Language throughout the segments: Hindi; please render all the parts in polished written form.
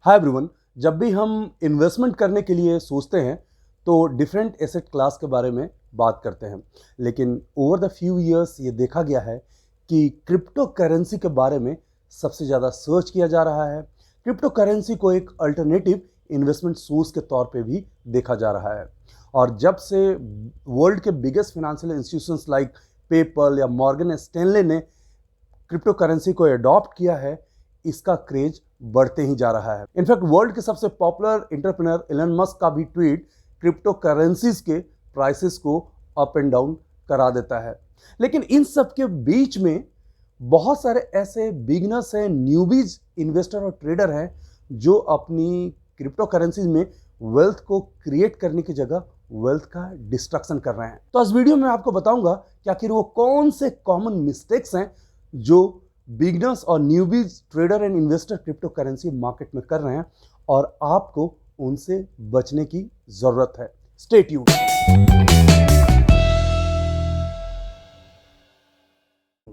Hi everyone. जब भी हम इन्वेस्टमेंट करने के लिए सोचते हैं तो डिफरेंट एसेट क्लास के बारे में बात करते हैं, लेकिन ओवर द फ्यू इयर्स ये देखा गया है कि क्रिप्टो करेंसी के बारे में सबसे ज़्यादा सर्च किया जा रहा है। क्रिप्टो करेंसी को एक अल्टरनेटिव इन्वेस्टमेंट सोर्स के तौर पे भी देखा जा रहा है, और जब से वर्ल्ड के biggest financial institutions like PayPal या मॉर्गन स्टैनले ने क्रिप्टो करेंसी को अडॉप्ट किया है, इसका क्रेज बढ़ते ही जा रहा है। इनफैक्ट वर्ल्ड के सबसे पॉपुलर एंटरप्रेन्योर एलन मस्क का भी ट्वीट क्रिप्टो करेंसीज के प्राइसेस को अप एंड डाउन करा देता है। लेकिन इन सब के बीच में बहुत सारे ऐसे बिगनर्स हैं, न्यूबीज इन्वेस्टर और ट्रेडर हैं जो अपनी क्रिप्टो करेंसीज में वेल्थ को क्रिएट करने की जगह वेल्थ का डिस्ट्रक्शन कर रहे हैं। तो इस वीडियो में आपको बताऊंगा कि आखिर वो कौन से कॉमन मिस्टेक्स हैं जो बिगनर्स और newbies trader and investor crypto currency market में कर रहे हैं, और आपको उनसे बचने की जरूरत है। Stay tuned.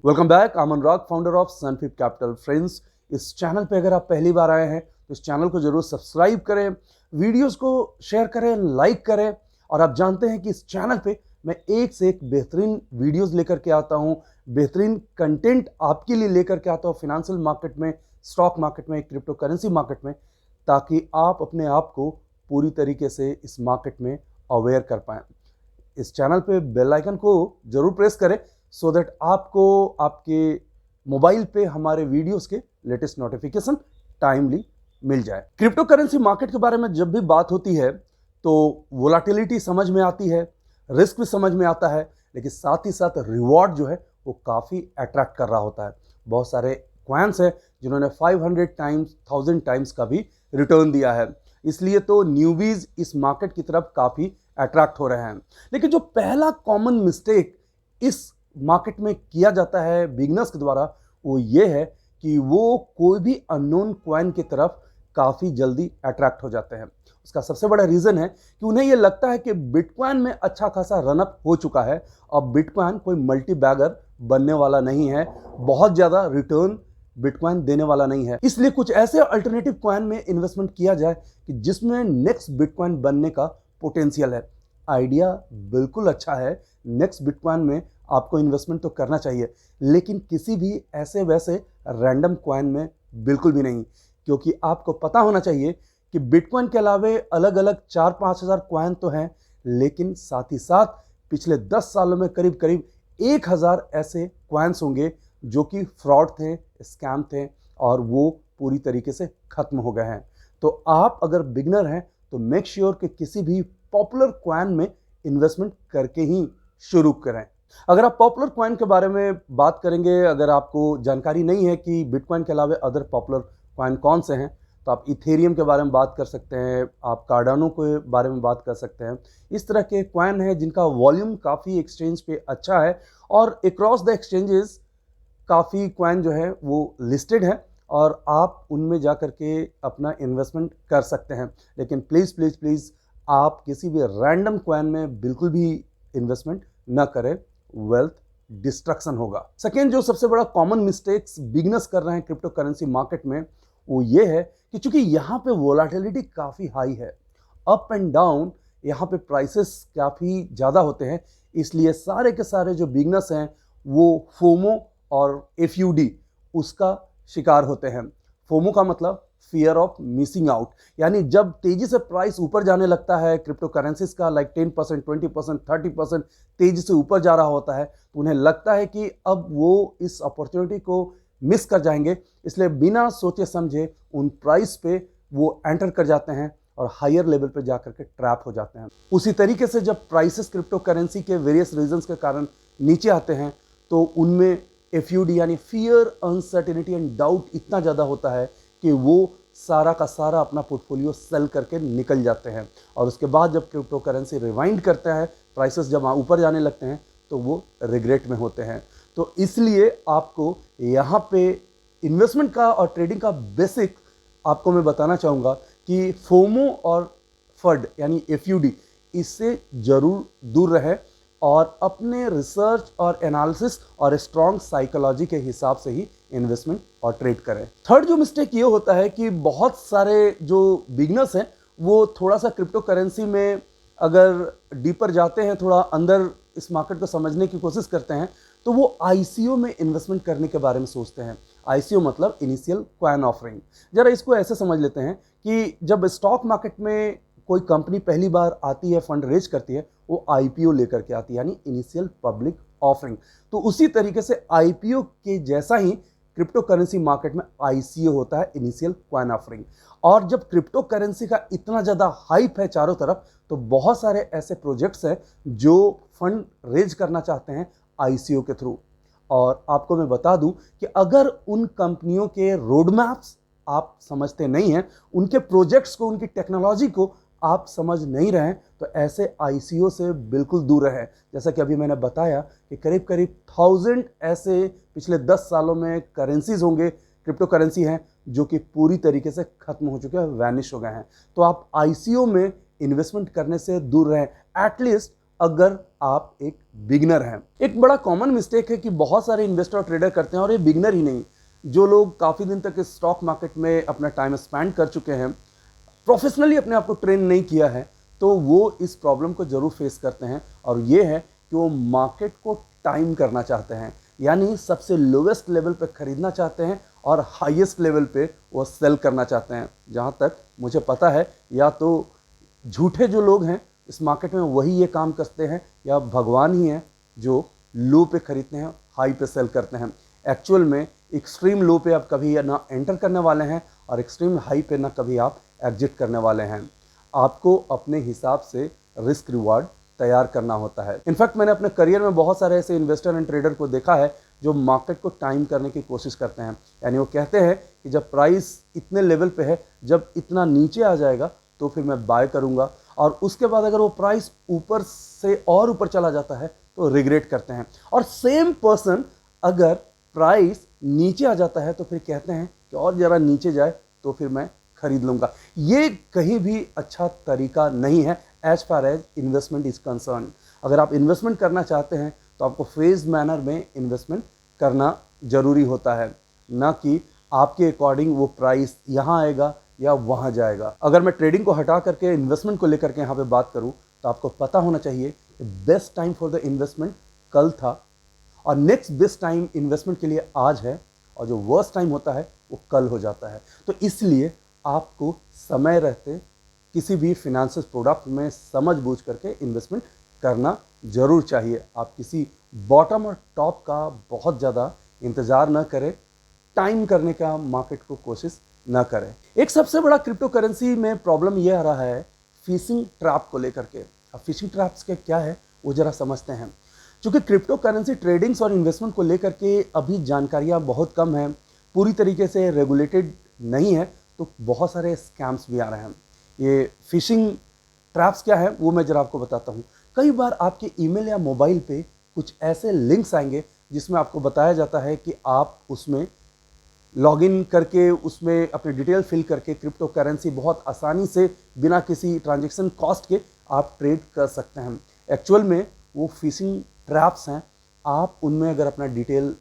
Welcome back. I am Anurag, founder of Sunfip capital. Friends, इस चैनल पे अगर आप पहली बार आए हैं तो इस चैनल को जरूर सब्सक्राइब करें, वीडियोस को शेयर करें, लाइक करें। और आप जानते हैं कि इस चैनल पे मैं एक से एक बेहतरीन वीडियोस लेकर के आता हूं, बेहतरीन कंटेंट आपके लिए लेकर के आता हूं फाइनेंशियल मार्केट में, स्टॉक मार्केट में, क्रिप्टो करेंसी मार्केट में, ताकि आप अपने आप को पूरी तरीके से इस मार्केट में अवेयर कर पाएं। इस चैनल पे बेल आइकन को जरूर प्रेस करें सो दैट आपको आपके मोबाइल पे हमारे वीडियोस के लेटेस्ट नोटिफिकेशन टाइमली मिल जाए। क्रिप्टो करेंसी मार्केट के बारे में जब भी बात होती है तो वोलाटिलिटी समझ में आती है, रिस्क भी समझ में आता है, लेकिन साथ ही साथ रिवॉर्ड जो है वो काफ़ी अट्रैक्ट कर रहा होता है। बहुत सारे क्वाइंस हैं जिन्होंने 500 टाइम्स 1000 टाइम्स का भी रिटर्न दिया है, इसलिए तो न्यूबीज इस मार्केट की तरफ काफ़ी अट्रैक्ट हो रहे हैं। लेकिन जो पहला कॉमन मिस्टेक इस मार्केट में किया जाता है बिगनर्स के द्वारा, वो ये है कि वो कोई भी अननोन क्वाइन की तरफ काफ़ी जल्दी अट्रैक्ट हो जाते हैं। उसका सबसे बड़ा रीज़न है कि उन्हें यह लगता है कि बिटकॉइन में अच्छा खासा रनअप हो चुका है, अब बिटकॉइन कोई मल्टी बैगर बनने वाला नहीं है, बहुत ज़्यादा रिटर्न बिटकॉइन देने वाला नहीं है। इसलिए कुछ ऐसे अल्टरनेटिव कॉइन में इन्वेस्टमेंट किया जाए कि जिसमें नेक्स्ट बिटकॉइन बनने का पोटेंशियल है। आइडिया बिल्कुल अच्छा है, नेक्स्ट बिटकॉइन में आपको इन्वेस्टमेंट तो करना चाहिए, लेकिन किसी भी ऐसे वैसे रैंडम कॉइन में बिल्कुल भी नहीं, क्योंकि आपको पता होना चाहिए कि बिटकॉइन के अलावे अलग अलग 4-5 हज़ार कॉइन तो हैं, लेकिन साथ ही साथ पिछले 10 सालों में करीब करीब 1000 ऐसे कॉइन्स होंगे जो कि फ्रॉड थे, स्कैम थे, और वो पूरी तरीके से खत्म हो गए हैं। तो आप अगर बिगनर हैं तो मेक श्योर कि किसी भी पॉपुलर कॉइन में इन्वेस्टमेंट करके ही शुरू करें। अगर आप पॉपुलर कॉइन के बारे में बात करेंगे, अगर आपको जानकारी नहीं है कि बिटकॉइन के अलावा अदर पॉपुलर कॉइन कौन से हैं, तो आप इथेरियम के बारे में बात कर सकते हैं, आप कार्डानो के बारे में बात कर सकते हैं। इस तरह के कॉइन हैं जिनका वॉल्यूम काफ़ी एक्सचेंज पे अच्छा है, और अक्रॉस द एक्सचेंजेस काफ़ी कॉइन जो है वो लिस्टेड है, और आप उनमें जा कर के अपना इन्वेस्टमेंट कर सकते हैं। लेकिन प्लीज़ प्लीज़ प्लीज़ आप किसी भी रैंडम कॉइन में बिल्कुल भी इन्वेस्टमेंट न करें, वेल्थ डिस्ट्रक्शन होगा। सेकेंड, जो सबसे बड़ा कॉमन मिस्टेक्स बिगनर्स कर रहे हैं क्रिप्टो करेंसी मार्केट में, वो ये है कि चूंकि यहाँ पे वोलाटिलिटी काफ़ी हाई है, अप एंड डाउन यहाँ पे प्राइसेस काफ़ी ज़्यादा होते हैं, इसलिए सारे के सारे जो बिगनर्स हैं वो फोमो और एफयूडी उसका शिकार होते हैं। फोमो का मतलब फियर ऑफ मिसिंग आउट, यानी जब तेजी से प्राइस ऊपर जाने लगता है क्रिप्टो करेंसीज का, लाइक 10%, 20%, 30% तेजी से ऊपर जा रहा होता है, तो उन्हें लगता है कि अब वो इस अपॉर्चुनिटी को मिस कर जाएंगे, इसलिए बिना सोचे समझे उन प्राइस पे वो एंटर कर जाते हैं और हायर लेवल पे जाकर के ट्रैप हो जाते हैं। उसी तरीके से जब प्राइसेस क्रिप्टो करेंसी के वेरियस रीजंस के कारण नीचे आते हैं, तो उनमें एफयूडी यानी फियर, अनसर्टेनिटी एंड डाउट इतना ज़्यादा होता है कि वो सारा का सारा अपना पोर्टफोलियो सेल करके निकल जाते हैं, और उसके बाद जब क्रिप्टो करेंसी रिवाइंड करता है, प्राइसेस जब ऊपर जाने लगते हैं, तो वो रिग्रेट में होते हैं। तो इसलिए आपको यहाँ पे इन्वेस्टमेंट का और ट्रेडिंग का बेसिक आपको मैं बताना चाहूँगा कि फोमो और फड यानी एफयूडी, इससे ज़रूर दूर रहे और अपने रिसर्च और एनालिसिस और स्ट्रॉन्ग साइकोलॉजी के हिसाब से ही इन्वेस्टमेंट और ट्रेड करें। थर्ड जो मिस्टेक ये होता है कि बहुत सारे जो बिगनर्स हैं वो थोड़ा सा क्रिप्टो करेंसी में अगर डीपर जाते हैं, थोड़ा अंदर इस मार्केट को समझने की कोशिश करते हैं, तो वो आईसीओ में इन्वेस्टमेंट करने के बारे में सोचते हैं। आईसीओ मतलब इनिशियल कॉइन ऑफरिंग। जरा इसको ऐसे समझ लेते हैं कि जब स्टॉक मार्केट में कोई कंपनी पहली बार आती है, फंड रेज करती है, वो आईपीओ लेकर के आती है, यानी इनिशियल पब्लिक ऑफरिंग। तो उसी तरीके से आईपीओ के जैसा ही क्रिप्टो करेंसी मार्केट में आईसीओ होता है, इनिशियल कॉइन ऑफरिंग। और जब क्रिप्टो करेंसी का इतना ज़्यादा हाइप है चारों तरफ, तो बहुत सारे ऐसे प्रोजेक्ट्स हैं जो फंड रेज करना चाहते हैं आईसीओ के थ्रू। और आपको मैं बता दूं कि अगर उन कंपनियों के रोड मैप्स आप समझते नहीं हैं, उनके प्रोजेक्ट्स को, उनकी टेक्नोलॉजी को आप समझ नहीं रहे हैं, तो ऐसे आईसीओ से बिल्कुल दूर रहें। जैसा कि अभी मैंने बताया कि करीब करीब 1000 ऐसे पिछले 10 सालों में करेंसीज होंगे, क्रिप्टो करेंसी हैं, जो कि पूरी तरीके से खत्म हो चुके हैं, वैनिश हो गए हैं। तो आप आईसीओ में इन्वेस्टमेंट करने से दूर रहें, एटलीस्ट अगर आप एक बिगनर हैं। एक बड़ा कॉमन मिस्टेक है कि बहुत सारे इन्वेस्टर और ट्रेडर करते हैं, और ये बिगनर ही नहीं, जो लोग काफ़ी दिन तक इस स्टॉक मार्केट में अपना टाइम स्पेंड कर चुके हैं, प्रोफेशनली अपने आप को ट्रेन नहीं किया है, तो वो इस प्रॉब्लम को जरूर फेस करते हैं। और ये है कि वो मार्केट को टाइम करना चाहते हैं, यानी सबसे लोवेस्ट लेवल पे खरीदना चाहते हैं और हाईएस्ट लेवल पे वो सेल करना चाहते हैं। जहाँ तक मुझे पता है, या तो झूठे जो लोग हैं इस मार्केट में वही ये काम करते हैं, या भगवान ही हैं जो लो पे खरीदते हैं, हाई पे सेल करते हैं। एक्चुअल में एक्सट्रीम लो पे आप कभी ना एंटर करने वाले हैं, और एक्सट्रीम हाई पे ना कभी आप एग्जिट करने वाले हैं। आपको अपने हिसाब से रिस्क रिवार्ड तैयार करना होता है। इनफैक्ट मैंने अपने करियर में बहुत सारे ऐसे इन्वेस्टर एंड ट्रेडर को देखा है जो मार्केट को टाइम करने की कोशिश करते हैं। यानी वो कहते हैं कि जब प्राइस इतने लेवल पे है, जब इतना नीचे आ जाएगा तो फिर मैं बाय करूंगा, और उसके बाद अगर वो प्राइस ऊपर से और ऊपर चला जाता है तो रिग्रेट करते हैं। और सेम पर्सन अगर प्राइस नीचे आ जाता है तो फिर कहते हैं कि और ज़रा नीचे जाए तो फिर मैं खरीद लूंगा। ये कहीं भी अच्छा तरीका नहीं है as far as investment is concern. अगर आप इन्वेस्टमेंट करना चाहते हैं तो आपको फेज मैनर में इन्वेस्टमेंट करना जरूरी होता है, ना कि आपके अकॉर्डिंग वो प्राइस यहाँ आएगा या वहाँ जाएगा। अगर मैं ट्रेडिंग को हटा करके इन्वेस्टमेंट को लेकर के यहाँ पे बात करूँ, तो आपको पता होना चाहिए कि best time for the investment कल था, और नेक्स्ट बेस्ट टाइम इन्वेस्टमेंट के लिए आज है, और जो वर्स्ट टाइम होता है वो कल हो जाता है। तो इसलिए आपको समय रहते किसी भी फिनेंशियल प्रोडक्ट में समझ बूझ करके इन्वेस्टमेंट करना जरूर चाहिए। आप किसी बॉटम और टॉप का बहुत ज़्यादा इंतज़ार न करें, टाइम करने का मार्केट को कोशिश ना करें। एक सबसे बड़ा क्रिप्टो करेंसी में प्रॉब्लम यह आ रहा है फिशिंग ट्रैप को लेकर के। अब फिशिंग ट्रैप्स के क्या है वो जरा समझते हैं। क्योंकि क्रिप्टो करेंसी ट्रेडिंग्स और इन्वेस्टमेंट को लेकर के अभी जानकारियाँ बहुत कम हैं, पूरी तरीके से रेगुलेटेड नहीं है, तो बहुत सारे स्कैम्स भी आ रहे हैं। ये फिशिंग ट्रैप्स क्या है वो मैं जरा आपको बताता हूँ। कई बार आपके ईमेल या मोबाइल पे कुछ ऐसे लिंक्स आएंगे जिसमें आपको बताया जाता है कि आप उसमें लॉगिन करके उसमें अपनी डिटेल फिल करके क्रिप्टो करेंसी बहुत आसानी से बिना किसी ट्रांजैक्शन कॉस्ट के आप ट्रेड कर सकते हैं। एक्चुअल में वो फिशिंग ट्रैप्स हैं। आप उनमें अगर अपना डिटेल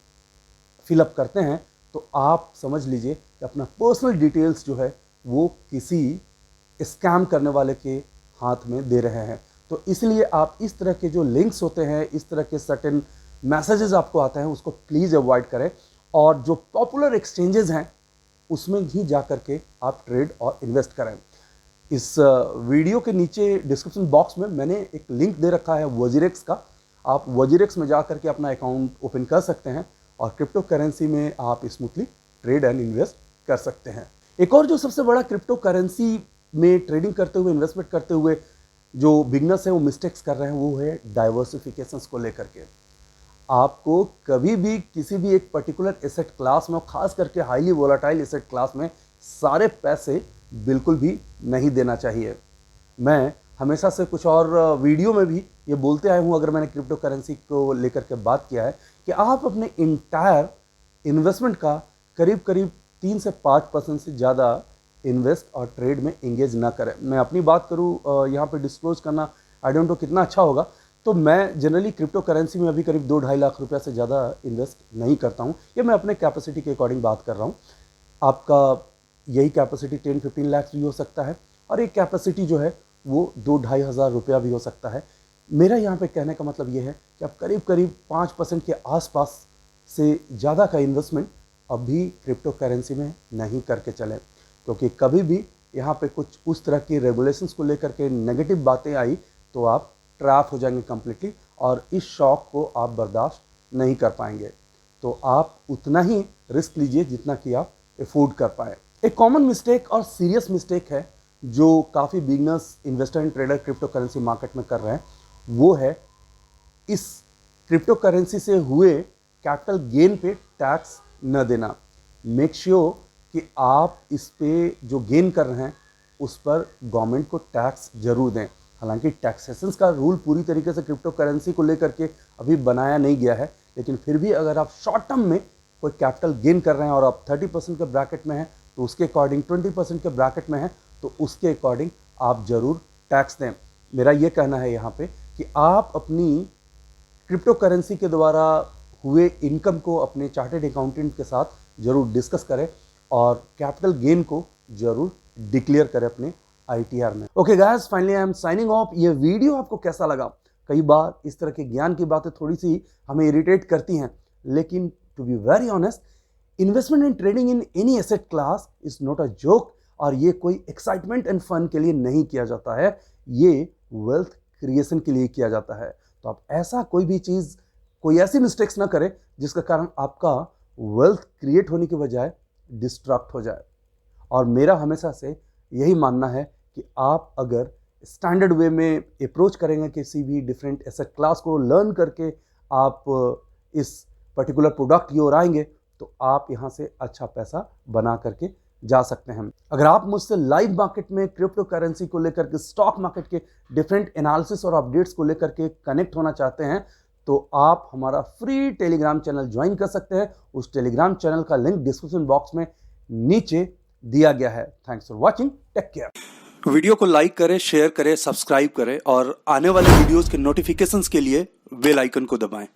फिलअप करते हैं तो आप समझ लीजिए कि अपना पर्सनल डिटेल्स जो है वो किसी स्कैम करने वाले के हाथ में दे रहे हैं। तो इसलिए आप इस तरह के जो लिंक्स होते हैं, इस तरह के सर्टेन मैसेजेस आपको आते हैं, उसको प्लीज़ अवॉइड करें, और जो पॉपुलर एक्सचेंजेस हैं उसमें ही जा कर के आप ट्रेड और इन्वेस्ट करें। इस वीडियो के नीचे डिस्क्रिप्शन बॉक्स में मैंने एक लिंक दे रखा है वजीरेक्स का। आप वजीरेक्स में जा कर के अपना अकाउंट ओपन कर सकते हैं और क्रिप्टो करेंसी में आप स्मूथली ट्रेड एंड इन्वेस्ट कर सकते हैं। एक और जो सबसे बड़ा क्रिप्टो करेंसी में ट्रेडिंग करते हुए, इन्वेस्टमेंट करते हुए जो बिगनर्स हैं वो मिस्टेक्स कर रहे हैं, वो है डाइवर्सिफिकेशंस को लेकर के। आपको कभी भी किसी भी एक पर्टिकुलर एसेट क्लास में, खास करके हाईली वोलाटाइल एसेट क्लास में, सारे पैसे बिल्कुल भी नहीं देना चाहिए। मैं हमेशा से कुछ और वीडियो में भी ये बोलते आया हूँ, अगर मैंने क्रिप्टो करेंसी को लेकर के बात किया है, कि आप अपने इंटायर इन्वेस्टमेंट का करीब करीब 3 से 5% से ज़्यादा इन्वेस्ट और ट्रेड में इंगेज ना करें। मैं अपनी बात करूँ, यहाँ पे डिस्क्लोज करना आई डोंट नो कितना अच्छा होगा, तो मैं जनरली क्रिप्टो करेंसी में अभी करीब 2-2.5 लाख रुपया से ज़्यादा इन्वेस्ट नहीं करता हूँ। ये मैं अपने कैपेसिटी के अकॉर्डिंग बात कर रहा हूँ। आपका यही कैपेसिटी 10-15 लाख भी हो सकता है और एक कैपेसिटी जो है वो 2-2.5 हज़ार रुपया भी हो सकता है। मेरा यहाँ पे कहने का मतलब ये है कि आप करीब करीब 5% के आसपास से ज़्यादा का इन्वेस्टमेंट अभी क्रिप्टो करेंसी में नहीं करके चलें, क्योंकि कभी भी यहाँ पे कुछ उस तरह की रेगुलेशंस को लेकर के नेगेटिव बातें आई तो आप ट्रैप हो जाएंगे कम्प्लीटली और इस शॉक को आप बर्दाश्त नहीं कर पाएंगे। तो आप उतना ही रिस्क लीजिए जितना कि आप अफोर्ड कर पाए। एक कॉमन मिस्टेक और सीरियस मिस्टेक है जो काफ़ी beginners investor and trader crypto currency market में कर रहे हैं, वो है इस क्रिप्टो करेंसी से हुए कैपिटल गेन पे टैक्स न देना। मेक श्योर कि आप इस पे जो गेन कर रहे हैं उस पर गवर्नमेंट को टैक्स जरूर दें। हालांकि टैक्सेशंस का रूल पूरी तरीके से क्रिप्टो करेंसी को लेकर के अभी बनाया नहीं गया है, लेकिन फिर भी अगर आप शॉर्ट टर्म में कोई कैपिटल गेन कर रहे हैं और आप 30% के ब्रैकेट में हैं तो उसके अकॉर्डिंग, 20% के ब्रैकेट में हैं तो उसके अकॉर्डिंग आप जरूर टैक्स दें। मेरा ये कहना है यहाँ पे कि आप अपनी क्रिप्टो करेंसी के द्वारा हुए इनकम को अपने चार्टेड अकाउंटेंट के साथ जरूर डिस्कस करें और कैपिटल गेन को जरूर डिक्लेयर करें अपने ITR में। Okay guys, finally I am signing off. ये वीडियो आपको कैसा लगा? कई बार इस तरह के ज्ञान की बातें थोड़ी सी हमें इरिटेट करती हैं, लेकिन to be very honest, investment and trading in any asset class is not a joke और ये कोई एक्साइटमेंट एंड फन के लिए नहीं किया जाता है, ये वेल्थ क्रिएशन के लिए किया जाता है। तो आप ऐसा कोई भी चीज़, कोई ऐसी मिस्टेक्स ना करें जिसका कारण आपका वेल्थ क्रिएट होने के बजाय डिस्ट्रैक्ट हो जाए। और मेरा हमेशा से यही मानना है कि आप अगर स्टैंडर्ड वे में अप्रोच करेंगे किसी भी डिफरेंट एसेट क्लास को लर्न करके आप इस पर्टिकुलर प्रोडक्ट की ओर आएंगे तो आप यहाँ से अच्छा पैसा बना करके जा सकते हैं। अगर आप मुझसे लाइव मार्केट में क्रिप्टो करेंसी को लेकर के, स्टॉक मार्केट के डिफरेंट एनालिसिस और अपडेट्स को लेकर के कनेक्ट होना चाहते हैं तो आप हमारा फ्री टेलीग्राम चैनल ज्वाइन कर सकते हैं। उस टेलीग्राम चैनल का लिंक डिस्क्रिप्शन बॉक्स में नीचे दिया गया है। Thanks for watching, take care. Video को लाइक करें, शेयर करें, सब्सक्राइब करें और आने वाले वीडियोस के नोटिफिकेशंस के लिए बेल आइकन को दबाएं।